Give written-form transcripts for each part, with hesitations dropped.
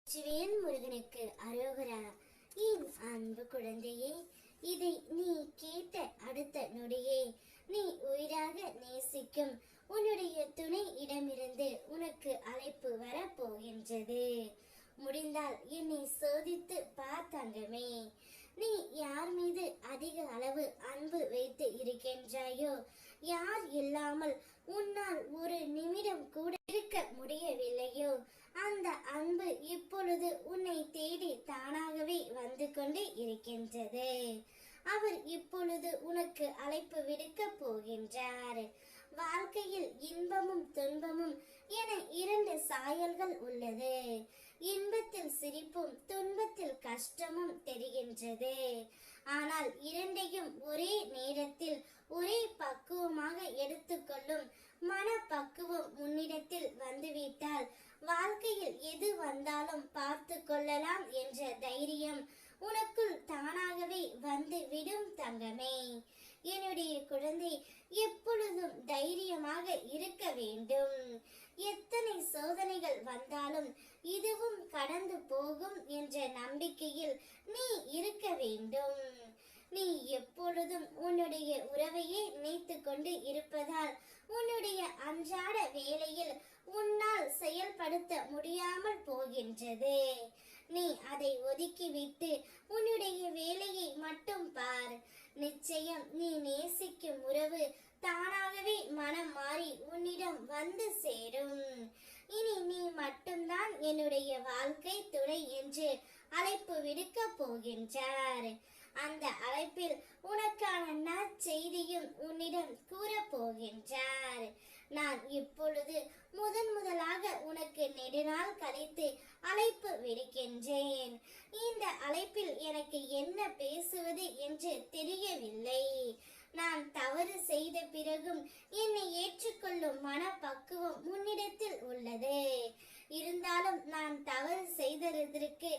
வெற்றிவேல் முருகனுக்கு அரோகரா. என் அன்பு குழந்தையே, இதை நீ கேட்ட அடுத்த நொடியே நீ உயிராக நேசிக்கும் உன்னுடைய துணை இடமிருந்து உனக்கு அழைப்பு வரப்போகின்றது. முடிந்தால் என்னை சோதித்து பார்த்தங்கமே. நீ யார் மீது அதிக அளவு அன்பு வைத்து இருக்கின்றாயோ, யார் இல்லாமல் உன்னால் ஒரு நிமிடம் கூட இருக்க முடியவில்லையோ, அந்த அன்பு இப்பொழுது உன்னை தேடி தானாகவே வந்து கொண்டு இருக்கின்றது. அவர் இப்பொழுது உனக்கு அழைப்பு விடுக்க போகின்றார். வாழ்க்கையில் இன்பமும் துன்பமும் என இரண்டு சாயல்கள் உள்ளது. இன்பத்தில் சிரிப்பும் துன்பத்தில் கஷ்டமும் தெரிகின்றது. ஆனால் இரண்டையும் ஒரே நேரத்தில் ஒரே பக்குவமாக எடுத்துக்கொள்ளும் மனப்பக்குவம் உன்னிடத்தில் வந்துவிட்டால் வாழ்க்கையில் எது வந்தாலும் பார்த்து கொள்ளலாம் என்ற தைரியம் உனக்குள் தானாகவே வந்து விடும் தங்கமே. என்னுடைய குழந்தை, எப்பொழுதும் தைரியமாக இருக்க வேண்டும். எத்தனை சோதனைகள் வந்தாலும் இதுவும் கடந்து போகும் என்ற நம்பிக்கையில் நீ இருக்க வேண்டும். நீ எப்பொழுதும் உன்னுடைய உறவையே நினைத்து கொண்டு இருப்பதால் உன்னுடைய அன்றாட வேலையில் உன்னால் செயல்படுத்த முடியாமல் போகின்றது. நீ அதை ஒதுக்கிவிட்டு உன்னுடைய வேலையை மட்டும் பார். நிச்சயம் நீ நேசிக்கும் உறவு தானாகவே மனம் மாறி உன்னிடம் வந்து சேரும். இனி நீ மட்டும்தான் என்னுடைய வாழ்க்கை துணை என்று அழைப்பு விடுக்க போகின்றார். அந்த அழைப்பில் உனக்கான நற்செய்தியும் உன்னிடம் கூறப் போகின்றார். நான் இப்பொழுது முதலாக உனக்கு நெடுநாள் கழித்து அழைப்பு விடுக்கின்றேன். இந்த அழைப்பில் எனக்கு என்ன பேசுவது என்று தெரியவில்லை. நான் தவறு செய்த பிறகும் என்னை ஏற்றுக்கொள்ளும் மனப்பக்குவம் முன்னிடத்தில் உள்ளது. இருந்தாலும் நான் தவறு செய்ததற்கு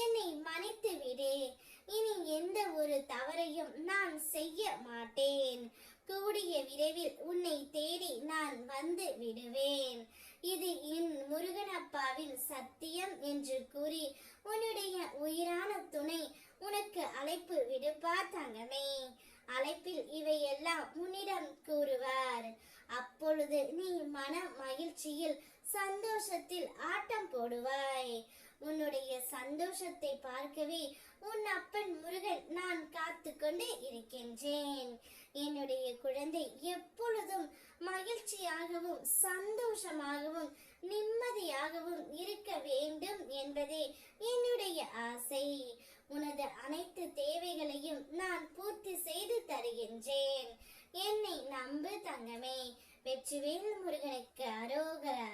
என்னை மன்னித்து விடு. இனி எந்த ஒரு தவறையும் நான் செய்ய மாட்டேன். கூடிய விரைவில் உன்னை தேடி நான் வந்து விடுவேன். இது என் முருகனப்பாவின் சத்தியம் என்று கூறி உன்னுடைய உயிரான துணை உனக்கு அழைப்பு விடுப்பார் தங்கமே. அழைப்பில் இவையெல்லாம் உன்னிடம் கூறுவார். அப்பொழுது நீ மன மகிழ்ச்சியில் சந்தோஷத்தில் ஆட்டம் போடுவாய். உன்னுடைய சந்தோஷத்தை பார்க்கவே உன் அப்பன் முருகன் நான் காத்து கொண்டு இருக்கின்றேன். என்னுடைய குழந்தை எப்பொழுதும் மகிழ்ச்சியாகவும் சந்தோஷமாகவும் நிம்மதியாகவும் இருக்க வேண்டும் என்பதே என்னுடைய ஆசை. உனது அனைத்து தேவைகளையும் நான் பூர்த்தி செய்து தருகின்றேன். என்னை நம்பு தங்கமே. வெற்றிவேல் முருகனுக்கு அரோகரா.